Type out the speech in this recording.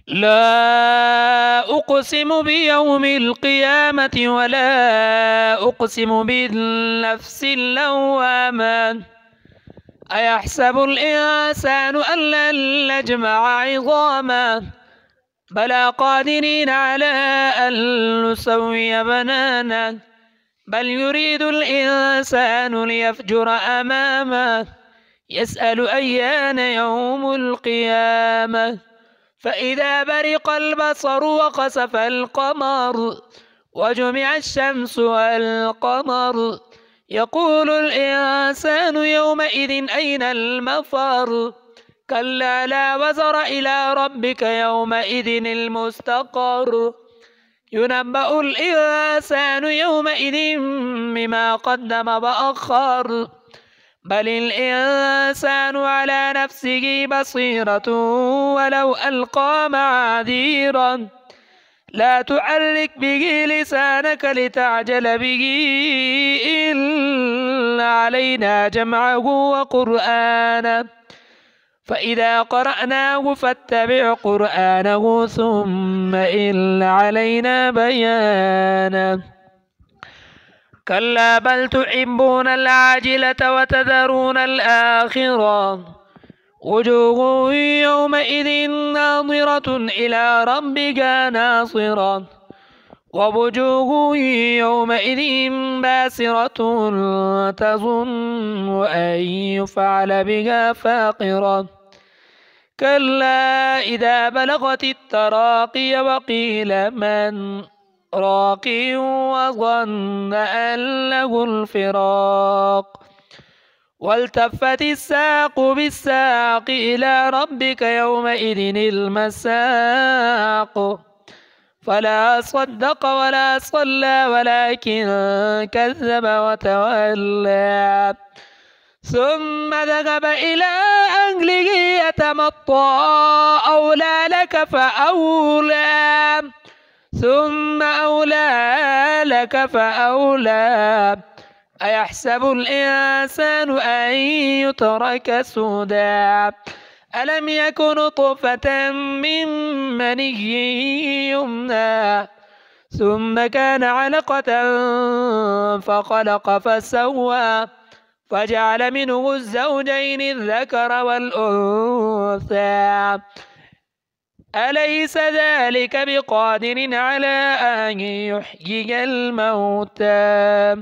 لا أقسم بيوم القيامة ولا أقسم بالنفس اللوامة. أيحسب الإنسان أن لن نجمع عظاما بلى قادرين على أن نسوي بنانا بل يريد الإنسان ليفجر أمامه يسأل أيان يوم القيامة. فإذا برق البصر وخسف القمر وجمع الشمس والقمر يقول الإنسان يومئذ أين المفر. كلا لا وزر إلى ربك يومئذ المستقر. ينبأ الإنسان يومئذ بما قدم وأخر بل الإنسان على نفسه بصيرة ولو ألقى معاذيرا. لا تعرك به لسانك لتعجل به إن علينا جمعه وقرآنه فإذا قرأناه فاتبع قرآنه ثم إن علينا بيانه. كلا بل تحبون العاجلة وتذرون الآخرة وجوه يومئذ ناظرة إلى ربها ناصرة ووجوه يومئذ باسرة تظن أن يفعل بها فاقرة. كلا إذا بلغت التراقي وقيل من راق وظن أن له الفراق والتفت الساق بالساق إلى ربك يومئذ المساق. فلا صدق ولا صلى ولكن كذب وتولى ثم ذهب إلى أهله يتمطى أولى لك فأولى ثم أولى لك فأولى. أيحسب الإنسان أن يترك سدى ألم يكن نطفة من مني يمنى ثم كان علقة فخلق فسوى فجعل منه الزوجين الذكر والأنثى. أليس ذلك بقادر على أن يحيي الموتى